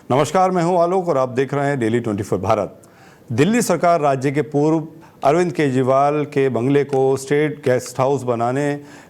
नमस्कार, मैं हूं आलोक और आप देख रहे हैं डेली 24 भारत। दिल्ली सरकार राज्य के पूर्व अरविंद केजरीवाल के बंगले को स्टेट गेस्ट हाउस बनाने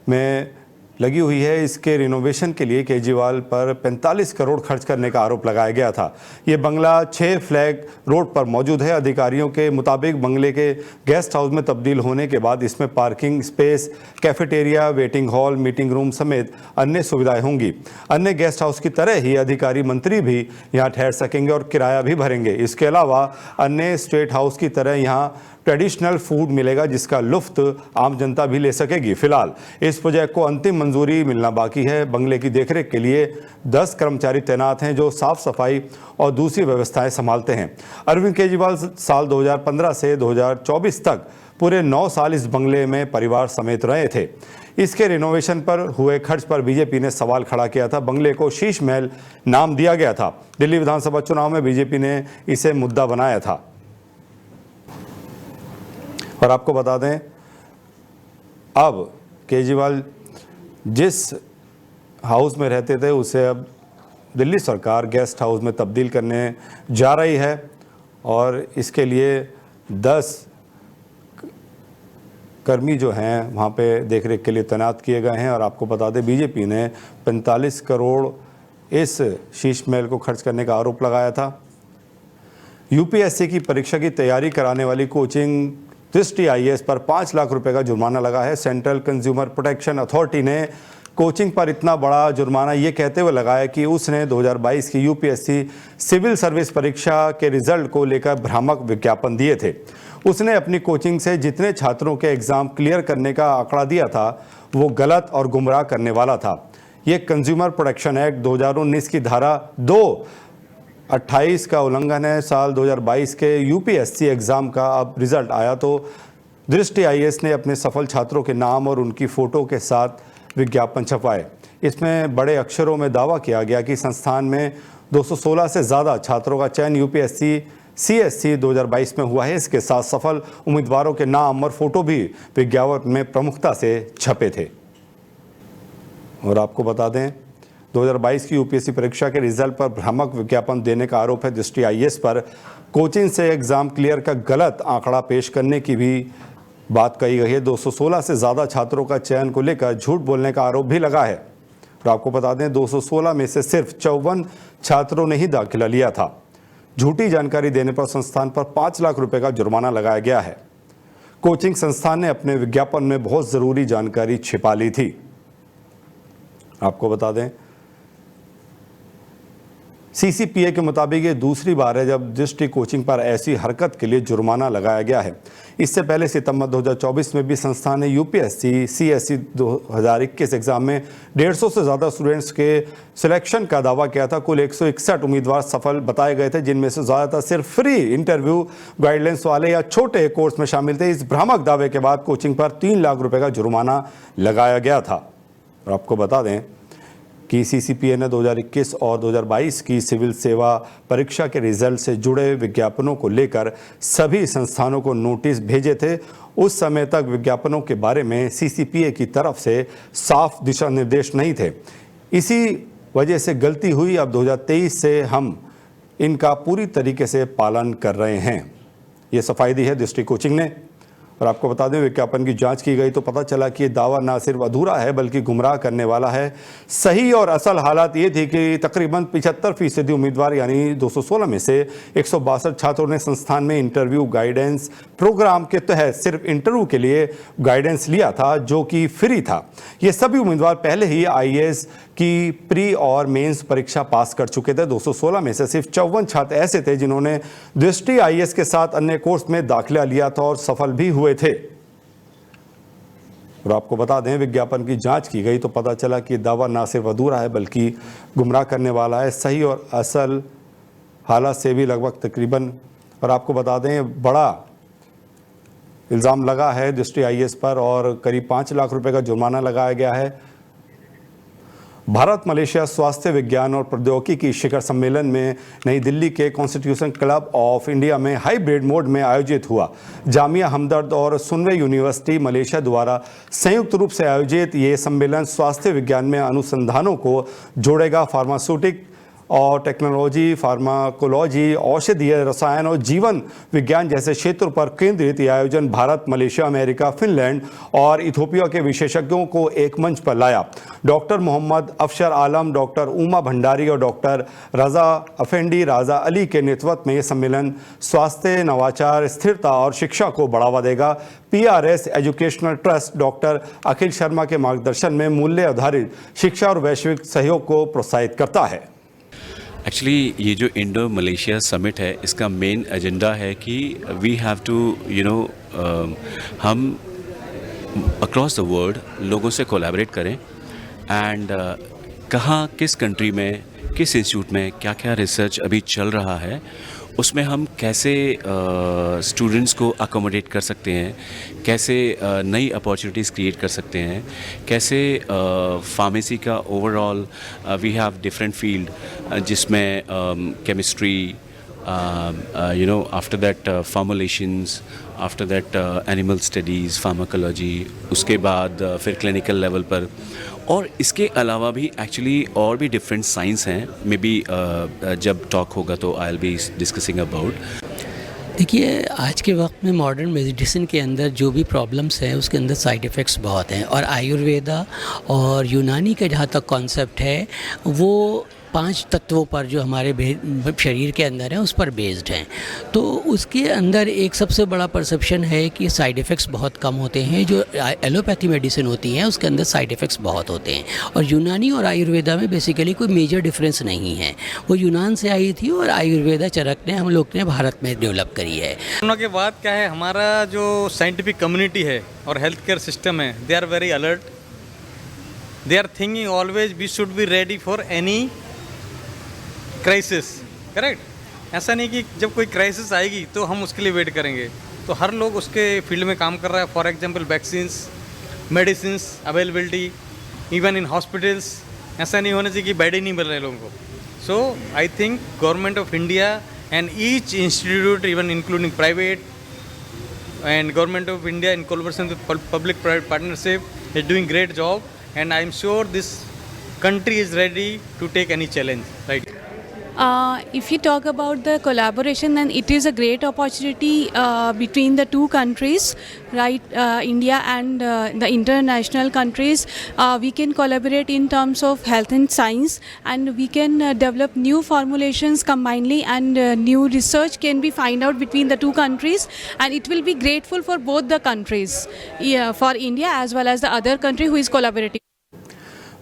में लगी हुई है। इसके रिनोवेशन के लिए केजरीवाल पर 45 करोड़ खर्च करने का आरोप लगाया गया था। ये बंगला 6 फ्लैग रोड पर मौजूद है। अधिकारियों के मुताबिक बंगले के गेस्ट हाउस में तब्दील होने के बाद इसमें parking space, cafeteria, waiting hall, meeting room समेत अन्य सुविधाएं होंगी। अन्य गेस्ट हाउस की तरह ही अधिकारी मंत्री भी यहाँ ठहर सकेंगे और किराया भी भरेंगे। इसके अलावा अन्य स्टेट हाउस की तरह यहाँ ट्रेडिशनल फूड मिलेगा, जिसका लुफ्त आम जनता भी ले सकेगी। फिलहाल इस प्रोजेक्ट को अंतिम मंजूरी मिलना बाकी है। बंगले की देखरेख के लिए 10 कर्मचारी तैनात हैं जो साफ सफाई और दूसरी व्यवस्थाएं संभालते हैं। अरविंद केजरीवाल साल 2015 से 2024 तक पूरे 9 साल इस बंगले में परिवार समेत रहे थे। इसके रिनोवेशन पर हुए खर्च पर बीजेपी ने सवाल खड़ा किया था। बंगले को शीश महल नाम दिया गया था। दिल्ली विधानसभा चुनाव में बीजेपी ने इसे मुद्दा बनाया था। और आपको बता दें, अब केजरीवाल जिस हाउस में रहते थे उसे अब दिल्ली सरकार गेस्ट हाउस में तब्दील करने जा रही है और इसके लिए 10 कर्मी जो हैं वहाँ पे देखरेख के लिए तैनात किए गए हैं। और आपको बता दें, बीजेपी ने 45 करोड़ इस शीश महल को खर्च करने का आरोप लगाया था। यूपीएससी की परीक्षा की तैयारी कराने वाली कोचिंग दृष्टि आईएएस पर 5 लाख रुपए का जुर्माना लगा है। सेंट्रल कंज्यूमर प्रोटेक्शन अथॉरिटी ने कोचिंग पर इतना बड़ा जुर्माना ये कहते हुए लगाया कि उसने 2022 की यूपीएससी सिविल सर्विस परीक्षा के रिजल्ट को लेकर भ्रामक विज्ञापन दिए थे। उसने अपनी कोचिंग से जितने छात्रों के एग्जाम क्लियर करने का आंकड़ा दिया था वो गलत और गुमराह करने वाला था। ये कंज्यूमर प्रोटेक्शन एक्ट 2019 की धारा 228 का उल्लंघन है। साल 2022 के यूपीएससी एग्ज़ाम का अब रिजल्ट आया तो दृष्टि आईएएस ने अपने सफल छात्रों के नाम और उनकी फ़ोटो के साथ विज्ञापन छपाए। इसमें बड़े अक्षरों में दावा किया गया कि संस्थान में 216 से ज़्यादा छात्रों का चयन यूपीएससी सीएससी 2022 में हुआ है। इसके साथ सफल उम्मीदवारों के नाम और फ़ोटो भी विज्ञापन में प्रमुखता से छपे थे। और आपको बता दें, 2022 की यूपीएससी परीक्षा के रिजल्ट पर भ्रामक विज्ञापन देने का आरोप है। दृष्टि आईएएस पर कोचिंग से एग्जाम क्लियर का गलत आंकड़ा पेश करने की भी बात कही गई है। 216 से ज़्यादा छात्रों का चयन को लेकर झूठ बोलने का आरोप भी लगा है। और आपको बता दें, 216 में से सिर्फ 54 छात्रों ने ही दाखिला लिया था। झूठी जानकारी देने पर संस्थान पर 5 लाख रुपए का जुर्माना लगाया गया है। कोचिंग संस्थान ने अपने विज्ञापन में बहुत ज़रूरी जानकारी छिपा ली थी। आपको बता दें, सीसीपीए के मुताबिक ये दूसरी बार है जब दृष्टि कोचिंग पर ऐसी हरकत के लिए जुर्माना लगाया गया है। इससे पहले सितंबर 2024 में भी संस्थान ने यूपीएससी सीएससी 2021 एग्जाम में 150 से ज़्यादा स्टूडेंट्स के सिलेक्शन का दावा किया था। कुल 161 उम्मीदवार सफल बताए गए थे, जिनमें से ज़्यादातर सिर्फ फ्री इंटरव्यू गाइडलाइंस वाले या छोटे कोर्स में शामिल थे। इस भ्रामक दावे के बाद कोचिंग पर 3 लाख रुपये का जुर्माना लगाया गया था। और आपको बता दें कि सीसीपीए ने 2021 और 2022 की सिविल सेवा परीक्षा के रिजल्ट से जुड़े विज्ञापनों को लेकर सभी संस्थानों को नोटिस भेजे थे। उस समय तक विज्ञापनों के बारे में सीसीपीए की तरफ से साफ दिशा निर्देश नहीं थे। इसी वजह से गलती हुई। अब 2023 से हम इनका पूरी तरीके से पालन कर रहे हैं। ये सफाई दी है दृष्टि कोचिंग ने। और आपको बता दें, विज्ञापन की जांच की गई तो पता चला कि ये दावा ना सिर्फ अधूरा है बल्कि गुमराह करने वाला है। सही और असल हालात ये थी कि तकरीबन 75% उम्मीदवार यानी 216 में से 162 छात्रों ने संस्थान में इंटरव्यू गाइडेंस प्रोग्राम के तहत सिर्फ इंटरव्यू के लिए गाइडेंस लिया था, जो कि फ्री था। ये सभी उम्मीदवार पहले ही आईएएस की प्री और मेंस परीक्षा पास कर चुके थे। 216 में से सिर्फ 54 छात्र ऐसे थे जिन्होंने दृष्टि आईएएस के साथ अन्य कोर्स में दाखिला लिया था और सफल भी हुए थे। और आपको बता दें, विज्ञापन की जांच की गई तो पता चला कि दावा ना सिर्फ अधूरा है बल्कि गुमराह करने वाला है। सही और असल हालात से भी लगभग तकरीबन। और आपको बता दें, बड़ा इल्ज़ाम लगा है दृष्टि आईएएस पर और करीब 5 लाख रुपए का जुर्माना लगाया गया है। भारत मलेशिया स्वास्थ्य विज्ञान और प्रौद्योगिकी शिखर सम्मेलन में नई दिल्ली के कॉन्स्टिट्यूशन क्लब ऑफ इंडिया में हाइब्रिड मोड में आयोजित हुआ। जामिया हमदर्द और सुनवे यूनिवर्सिटी मलेशिया द्वारा संयुक्त रूप से आयोजित ये सम्मेलन स्वास्थ्य विज्ञान में अनुसंधानों को जोड़ेगा। फार्मास्यूटिक और टेक्नोलॉजी, फार्माकोलॉजी, औषधीय रसायन और जीवन विज्ञान जैसे क्षेत्रों पर केंद्रित यह आयोजन भारत, मलेशिया, अमेरिका, फिनलैंड और इथोपिया के विशेषज्ञों को एक मंच पर लाया। डॉक्टर मोहम्मद अफसर आलम, डॉक्टर उमा भंडारी और डॉक्टर रजा अफेंडी राजा अली के नेतृत्व में यह सम्मेलन स्वास्थ्य, नवाचार, स्थिरता और शिक्षा को बढ़ावा देगा। PRS एजुकेशनल ट्रस्ट डॉक्टर अखिल शर्मा के मार्गदर्शन में मूल्य आधारित शिक्षा और वैश्विक सहयोग को प्रोत्साहित करता है। एक्चुअली ये जो इंडो मलेशिया समिट है, इसका मेन एजेंडा है कि वी हैव टू हम अक्रॉस द वर्ल्ड लोगों से कोलैबोरेट करें एंड कहाँ, किस कंट्री में, किस इंस्टीट्यूट में क्या क्या रिसर्च अभी चल रहा है, उसमें हम कैसे स्टूडेंट्स को अकोमोडेट कर सकते हैं, कैसे नई अपॉर्चुनिटीज़ क्रिएट कर सकते हैं, कैसे फार्मेसी का overall we have different field जिसमें chemistry, after that formulations, after that animal studies, pharmacology, उसके बाद फिर क्लिनिकल लेवल पर, और इसके अलावा भी एक्चुअली और भी डिफरेंट साइंस हैं। मे बी जब टॉक होगा तो I will be discussing about. देखिए, आज के वक्त में मॉडर्न मेडिसिन के अंदर जो भी प्रॉब्लम्स हैं उसके अंदर साइड इफ़ेक्ट्स बहुत हैं, और आयुर्वेदा और यूनानी का जहाँ तक कॉन्सेप्ट है वो 5 तत्वों पर जो हमारे शरीर के अंदर है उस पर बेस्ड हैं। तो उसके अंदर एक सबसे बड़ा परसेप्शन है कि साइड इफ़ेक्ट्स बहुत कम होते हैं। जो एलोपैथी मेडिसिन होती हैं उसके अंदर साइड इफ़ेक्ट्स बहुत होते हैं, और यूनानी और आयुर्वेदा में बेसिकली कोई मेजर डिफरेंस नहीं है। वो यूनान से आई थी और आयुर्वेदा चरक ने हम लोग ने भारत में डेवलप करी है। कोरोना के बाद क्या है, हमारा जो साइंटिफिक कम्युनिटी है और हेल्थ केयर सिस्टम है, they are very alert, they are thinking always we should be ready for any crisis. Correct, ऐसा नहीं कि जब कोई क्राइसिस आएगी तो हम उसके लिए वेट करेंगे। तो हर लोग उसके फील्ड में काम कर रहा है। For example vaccines, medicines availability, even in hospitals, ऐसा नहीं होना चाहिए कि बेड ही नहीं मिल रहे लोगों को। So I think government of India and each institute, even including private and government of India in collaboration with public private partnership is doing great job, and I am sure this country is ready to take any challenge, right? If you talk about the collaboration, then it is a great opportunity between the two countries, right? India and the international countries. We can collaborate in terms of health and science, and we can develop new formulations combinedly, and new research can be find out between the two countries, and it will be grateful for both the countries, for India as well as the other country who is collaborating.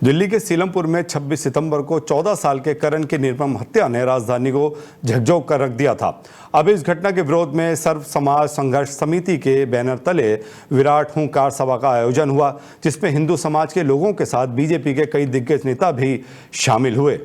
Delhi के सीलमपुर में 26 सितंबर को 14 साल के करण की निर्मम हत्या ने राजधानी को झकझोर कर रख दिया था। अब इस घटना के विरोध में सर्व समाज संघर्ष समिति के बैनर तले विराट हुंकार सभा का आयोजन हुआ, जिसमें हिंदू समाज के लोगों के साथ बीजेपी के कई दिग्गज नेता भी शामिल हुए।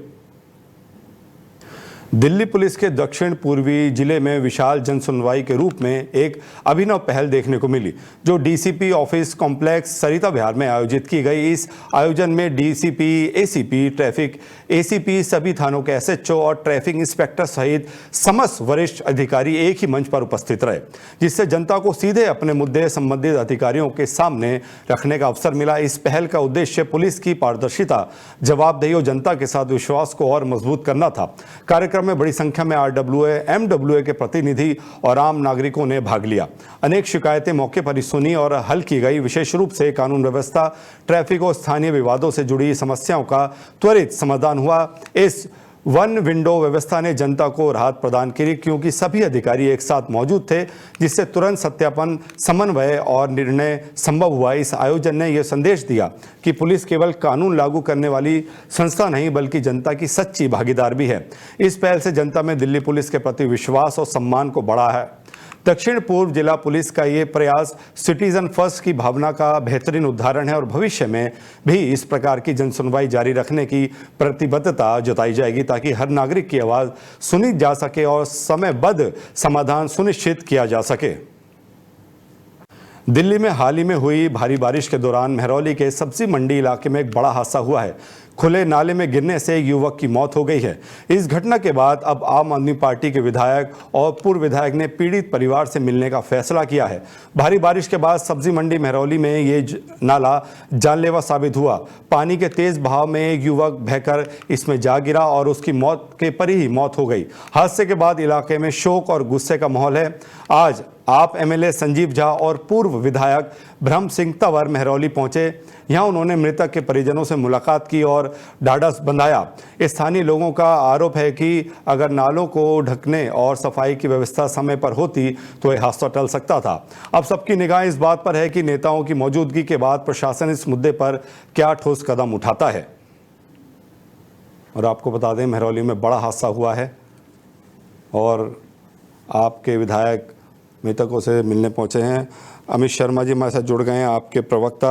दिल्ली पुलिस के दक्षिण पूर्वी जिले में विशाल जन सुनवाई के रूप में एक अभिनव पहल देखने को मिली, जो डीसीपी ऑफिस कॉम्प्लेक्स सरिता विहार में आयोजित की गई। इस आयोजन में डीसीपी, एसीपी, ट्रैफिक एसीपी, सभी थानों के एसएचओ और ट्रैफिक इंस्पेक्टर सहित समस्त वरिष्ठ अधिकारी एक ही मंच पर उपस्थित रहे, जिससे जनता को सीधे अपने मुद्दे संबंधित अधिकारियों के सामने रखने का अवसर मिला। इस पहल का उद्देश्य पुलिस की पारदर्शिता, जवाबदेही और जनता के साथ विश्वास को और मजबूत करना था। कार्यक्रम में बड़ी संख्या में आरडब्ल्यूए, एमडब्ल्यूए के प्रतिनिधि और आम नागरिकों ने भाग लिया। अनेक शिकायतें मौके पर ही सुनी और हल की गई। विशेष रूप से कानून व्यवस्था, ट्रैफिक और स्थानीय विवादों से जुड़ी समस्याओं का त्वरित समाधान हुआ। इस वन विंडो व्यवस्था ने जनता को राहत प्रदान की, क्योंकि सभी अधिकारी एक साथ मौजूद थे, जिससे तुरंत सत्यापन, समन्वय और निर्णय संभव हुआ। इस आयोजन ने यह संदेश दिया कि पुलिस केवल कानून लागू करने वाली संस्था नहीं, बल्कि जनता की सच्ची भागीदार भी है। इस पहल से जनता में दिल्ली पुलिस के प्रति विश्वास और सम्मान को बढ़ा है। दक्षिण पूर्व जिला पुलिस का ये प्रयास सिटीजन फर्स्ट की भावना का बेहतरीन उदाहरण है और भविष्य में भी इस प्रकार की जनसुनवाई जारी रखने की प्रतिबद्धता जताई जाएगी, ताकि हर नागरिक की आवाज़ सुनी जा सके और समयबद्ध समाधान सुनिश्चित किया जा सके। दिल्ली में हाल ही में हुई भारी बारिश के दौरान महरौली के सब्जी मंडी इलाके में एक बड़ा हादसा हुआ है। खुले नाले में गिरने से एक युवक की मौत हो गई है। इस घटना के बाद अब आम आदमी पार्टी के विधायक और पूर्व विधायक ने पीड़ित परिवार से मिलने का फैसला किया है। भारी बारिश के बाद सब्जी मंडी महरौली में ये नाला जानलेवा साबित हुआ। पानी के तेज बहाव में एक युवक बहकर इसमें जा गिरा और उसकी मौत के पर ही मौत हो गई। हादसे के बाद इलाके में शोक और गुस्से का माहौल है। आज आप एमएलए संजीव झा और पूर्व विधायक ब्रह्म सिंह तंवर महरौली पहुंचे। यहां उन्होंने मृतक के परिजनों से मुलाकात की और ढाढ़स बंधाया। स्थानीय लोगों का आरोप है कि अगर नालों को ढकने और सफाई की व्यवस्था समय पर होती तो यह हादसा टल सकता था। अब सबकी निगाह इस बात पर है कि नेताओं की मौजूदगी के बाद प्रशासन इस मुद्दे पर क्या ठोस कदम उठाता है। और आपको बता दें, महरौली में बड़ा हादसा हुआ है और आपके विधायक मृतकों से मिलने पहुंचे हैं। अमित शर्मा जी हमारे साथ जुड़ गए हैं, आपके प्रवक्ता।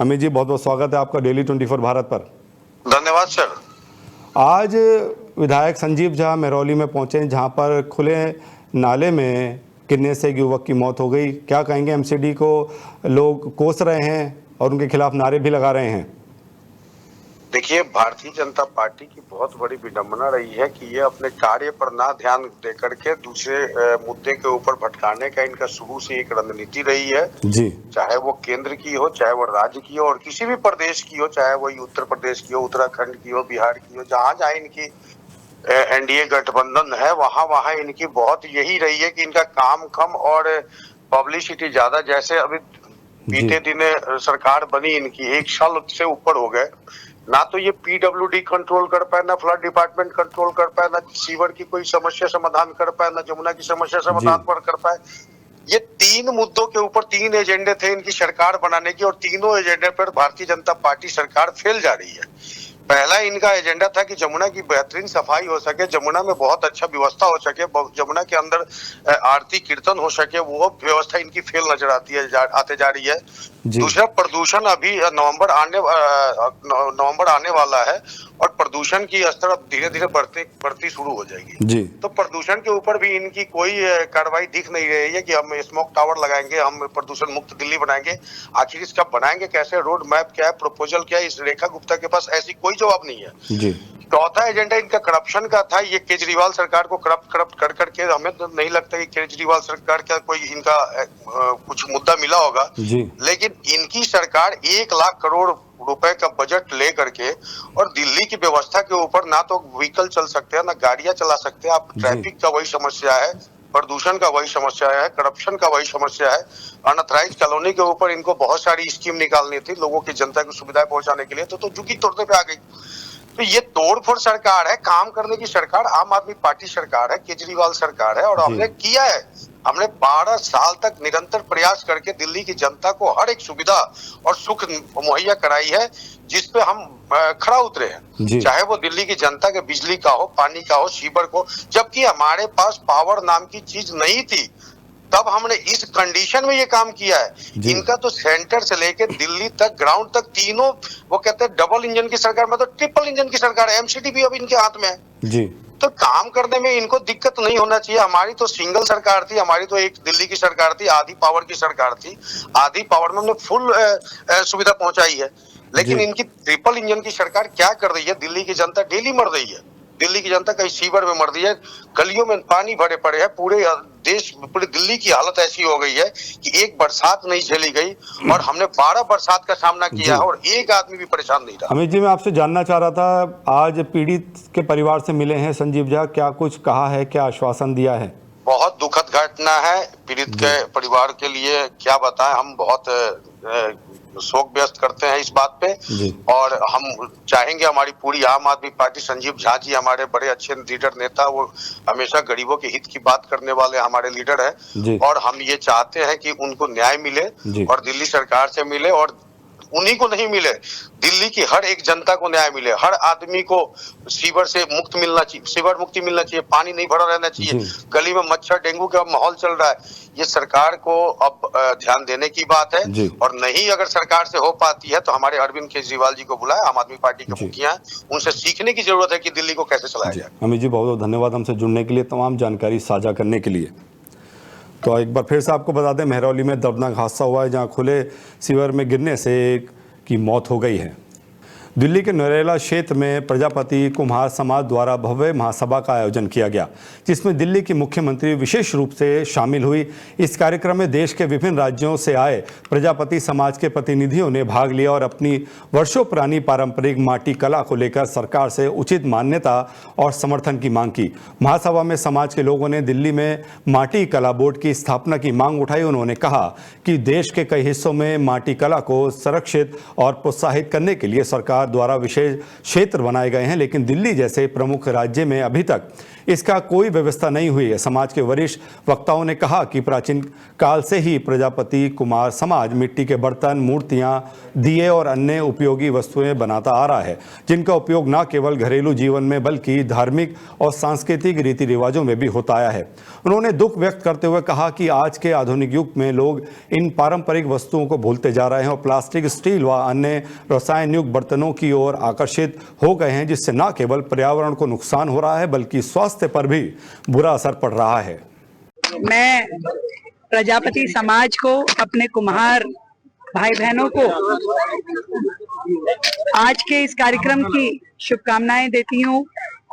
अमित जी, बहुत बहुत स्वागत है आपका डेली 24 भारत पर। धन्यवाद सर। आज विधायक संजीव झा महरौली में पहुंचे हैं, जहां पर खुले नाले में गिरने से एक युवक की मौत हो गई। क्या कहेंगे, एमसीडी को लोग कोस रहे हैं और उनके खिलाफ नारे भी लगा रहे हैं। देखिए, भारतीय जनता पार्टी की बहुत बड़ी विडंबना रही है कि ये अपने कार्य पर ना ध्यान दे करके दूसरे मुद्दे के ऊपर भटकाने का इनका शुरू से एक रणनीति रही है जी। चाहे वो केंद्र की हो, चाहे वो राज्य की हो और किसी भी प्रदेश की हो, चाहे वो उत्तर प्रदेश की हो, उत्तराखंड की हो, बिहार की हो, जहां जहां इनकी एनडीए गठबंधन है वहां इनकी बहुत यही रही है कि इनका काम कम और पब्लिसिटी ज्यादा। जैसे अभी बीते दिन सरकार बनी, इनकी 1 साल से ऊपर हो गए, ना तो ये पीडब्ल्यूडी कंट्रोल कर पाए, ना फ्लड डिपार्टमेंट कंट्रोल कर पाए, ना सीवर की कोई समस्या समाधान कर पाए, ना जमुना की समस्या समाधान पर कर पाए। ये 3 मुद्दों के ऊपर 3 एजेंडे थे इनकी सरकार बनाने की और तीनों एजेंडे पर भारतीय जनता पार्टी सरकार फेल जा रही है। पहला इनका एजेंडा था कि जमुना की बेहतरीन सफाई हो सके, जमुना में बहुत अच्छा व्यवस्था हो सके, जमुना के अंदर आरती कीर्तन हो सके, वो व्यवस्था इनकी फेल नजर आते जा रही है। दूसरा, प्रदूषण अभी नवंबर आने वाला है और प्रदूषण की स्तर अब धीरे धीरे बढ़ती शुरू हो जाएगी जी। तो प्रदूषण के ऊपर भी इनकी कोई कार्रवाई दिख नहीं रही है कि हम स्मोक टावर लगाएंगे, हम प्रदूषण मुक्त दिल्ली बनाएंगे। आखिर इसका बनाएंगे कैसे, रोड मैप क्या है, प्रपोजल क्या है, इस रेखा गुप्ता के पास ऐसी कोई जवाब नहीं है जी। चौथा एजेंडा इनका करप्शन का था। ये केजरीवाल सरकार को करप्ट कर करके हमें तो नहीं लगता कि केजरीवाल सरकार का कोई इनका कुछ मुद्दा मिला होगा जी। लेकिन इनकी सरकार 1 लाख करोड़ रुपए का बजट ले करके और दिल्ली की व्यवस्था के ऊपर ना तो व्हीकल चल सकते हैं, ना गाड़ियां चला सकते हैं। आप ट्रैफिक का वही समस्या है, प्रदूषण का वही समस्या है, करप्शन का वही समस्या है। अनऑथराइज्ड कॉलोनी के ऊपर इनको बहुत सारी स्कीम निकालनी थी लोगों की, जनता को सुविधाएं पहुंचाने के लिए, तो झुकी तोड़ने पे आ गई। तो ये तोड़फोड़ सरकार है, काम करने की सरकार आम आदमी पार्टी सरकार है, केजरीवाल सरकार है। और हमने किया है, हमने 12 साल तक निरंतर प्रयास करके दिल्ली की जनता को हर एक सुविधा और सुख मुहैया कराई है, जिसपे हम खड़ा उतरे हैं। चाहे वो दिल्ली की जनता के बिजली का हो, पानी का हो, सीवर को, जबकि हमारे पास पावर नाम की चीज नहीं थी, तब हमने इस कंडीशन में ये काम किया है। इनका तो सेंटर से लेके दिल्ली तक, ग्राउंड तक, तीनों वो कहते हैं डबल इंजन की सरकार, मतलब ट्रिपल इंजन की सरकार है। एमसीडी भी अब इनके हाथ में है जी। तो काम करने में इनको दिक्कत नहीं होना चाहिए। हमारी तो सिंगल सरकार थी, हमारी तो एक दिल्ली की सरकार थी, आधी पावर की सरकार थी। आधी पावर में हमने फुल सुविधा पहुंचाई है, लेकिन इनकी ट्रिपल इंजन की सरकार क्या कर रही है, दिल्ली की जनता डेली मर रही है। दिल्ली की जनता कहीं सीवर में मर रही है, गलियों में पानी भरे पड़े हैं, पूरे देश, पूरी दिल्ली की हालत ऐसी हो गई है कि एक बरसात नहीं झेली गई और हमने 12 बरसात का सामना किया है और एक आदमी भी परेशान नहीं रहा। अमित जी, मैं आपसे जानना चाह रहा था, आज पीड़ित के परिवार से मिले हैं संजीव झा, क्या कुछ कहा है, क्या आश्वासन दिया है? बहुत दुखद घटना है, पीड़ित के परिवार के लिए क्या बताएं, हम बहुत शोक व्यक्त करते हैं इस बात पे और हम चाहेंगे हमारी पूरी आम आदमी पार्टी, संजीव झा जी हमारे बड़े अच्छे लीडर नेता, वो हमेशा गरीबों के हित की बात करने वाले हमारे लीडर हैं और हम ये चाहते हैं कि उनको न्याय मिले और दिल्ली सरकार से मिले और उन्हीं को नहीं मिले, दिल्ली की हर एक जनता को न्याय मिले। हर आदमी को सीवर से मुक्त मिलना चाहिए, सीवर मुक्ति मिलना चाहिए, पानी नहीं भरा रहना चाहिए। गली में मच्छर डेंगू का माहौल चल रहा है, ये सरकार को अब ध्यान देने की बात है और नहीं अगर सरकार से हो पाती है तो हमारे अरविंद केजरीवाल जी को बुलाए, आम आदमी पार्टी के मुखिया, उनसे सीखने की जरूरत है कि दिल्ली को कैसे चलाया जाए। अमित जी, बहुत बहुत धन्यवाद हमसे जुड़ने के लिए, तमाम जानकारी साझा करने के लिए। तो एक बार फिर से आपको बता दें, महरौली में दर्दनाक हादसा हुआ है जहां खुले सीवर में गिरने से एक की मौत हो गई है। दिल्ली के नरेला क्षेत्र में प्रजापति कुम्हार समाज द्वारा भव्य महासभा का आयोजन किया गया, जिसमें दिल्ली की मुख्यमंत्री विशेष रूप से शामिल हुई। इस कार्यक्रम में देश के विभिन्न राज्यों से आए प्रजापति समाज के प्रतिनिधियों ने भाग लिया और अपनी वर्षों पुरानी पारंपरिक माटी कला को लेकर सरकार से उचित मान्यता और समर्थन की मांग की। महासभा में समाज के लोगों ने दिल्ली में माटी कला बोर्ड की स्थापना की मांग उठाई। उन्होंने कहा कि देश के कई हिस्सों में माटी कला को संरक्षित और प्रोत्साहित करने के लिए सरकार द्वारा विशेष क्षेत्र बनाए गए हैं, लेकिन दिल्ली जैसे प्रमुख राज्य में अभी तक इसका कोई व्यवस्था नहीं हुई है। समाज के वरिष्ठ वक्ताओं ने कहा कि प्राचीन काल से ही प्रजापति कुमार समाज मिट्टी के बर्तन, मूर्तियां, दिए और अन्य उपयोगी वस्तुएं बनाता आ रहा है, जिनका उपयोग न केवल घरेलू जीवन में बल्कि धार्मिक और सांस्कृतिक रीति रिवाजों में भी होता आया है। उन्होंने दुख व्यक्त करते हुए कहा कि आज के आधुनिक युग में लोग इन पारंपरिक वस्तुओं को भूलते जा रहे हैं और प्लास्टिक, स्टील व अन्य रसायन युक्त बर्तनों की ओर आकर्षित हो गए हैं, जिससे न केवल पर्यावरण को नुकसान हो रहा है बल्कि स्वास्थ्य पर भी बुरा असर पड़ रहा है। मैं प्रजापति समाज को, अपने कुम्हार भाई बहनों को आज के इस कार्यक्रम की शुभकामनाएं देती हूं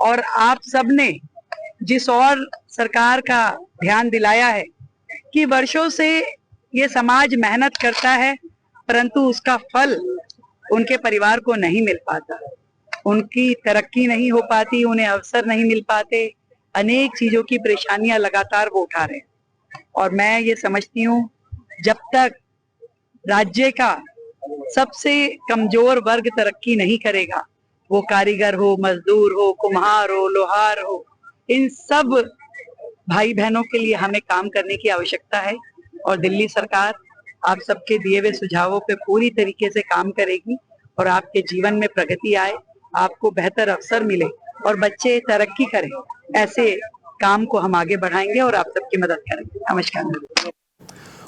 और आप सबने जिस और सरकार का ध्यान दिलाया है कि वर्षों से ये समाज मेहनत करता है परंतु उसका फल उनके परिवार को नहीं मिल पाता, उनकी तरक्की नहीं हो पाती, उन्हें अवसर नहीं मिल पाते, अनेक चीजों की परेशानियां लगातार वो उठा रहे हैं। और मैं ये समझती हूँ जब तक राज्य का सबसे कमजोर वर्ग तरक्की नहीं करेगा, वो कारीगर हो, मजदूर हो, कुम्हार हो, लोहार हो, इन सब भाई बहनों के लिए हमें काम करने की आवश्यकता है। और दिल्ली सरकार आप सबके दिए हुए सुझावों पे पूरी तरीके से काम करेगी और आपके जीवन में प्रगति आए, आपको बेहतर अवसर मिले और बच्चे तरक्की करें, ऐसे काम को हम आगे बढ़ाएंगे और आप सबकी मदद करेंगे। नमस्कार।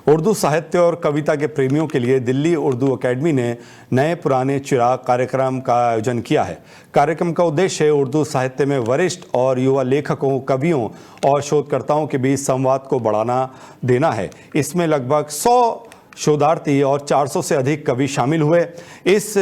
उर्दू साहित्य और कविता के प्रेमियों के लिए दिल्ली उर्दू अकेडमी ने नए पुराने चिराग कार्यक्रम का आयोजन किया है। कार्यक्रम का उद्देश्य उर्दू साहित्य में वरिष्ठ और युवा लेखकों, कवियों और शोधकर्ताओं के बीच संवाद को बढ़ावा देना है। इसमें लगभग 100 शोधार्थी और 400 से अधिक कवि शामिल हुए। इस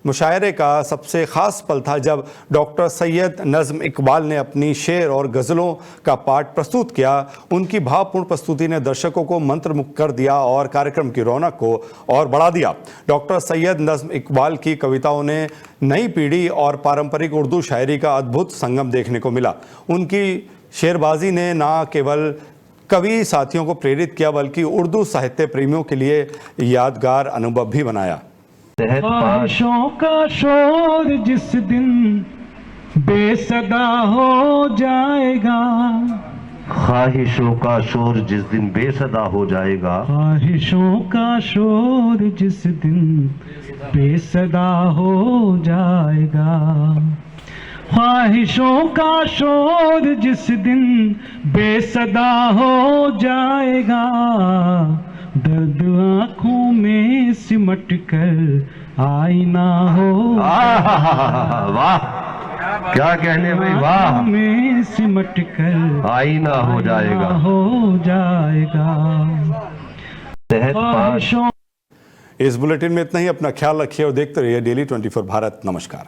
मुशायरे का सबसे ख़ास पल था जब डॉक्टर सैयद नज़्म इकबाल ने अपनी शेर और गज़लों का पाठ प्रस्तुत किया। उनकी भावपूर्ण प्रस्तुति ने दर्शकों को मंत्रमुग्ध कर दिया और कार्यक्रम की रौनक को और बढ़ा दिया। डॉक्टर सैयद नज़्म इकबाल की कविताओं ने नई पीढ़ी और पारंपरिक उर्दू शायरी का अद्भुत संगम देखने को मिला। उनकी शेरबाजी ने न केवल कवि साथियों को प्रेरित किया बल्कि उर्दू साहित्य प्रेमियों के लिए यादगार अनुभव भी बनाया। ख्वाहिशों का शोर जिस दिन बेसदा हो जाएगा, ख्वाहिशों का शोर जिस दिन बेसदा हो जाएगा, ख्वाहिशों का शोर जिस दिन बेसदा हो जाएगा, ख्वाहिशों का शोर जिस दिन बेसदा हो जाएगा, दर्द आँखों में सिमट कर आईना हो, वाह क्या कहने भाई, वाह, में सिमट कर आईना हो जाएगा, हो जाएगा। इस बुलेटिन में इतना ही। अपना ख्याल रखिए और देखते रहिए डेली 24 भारत। नमस्कार।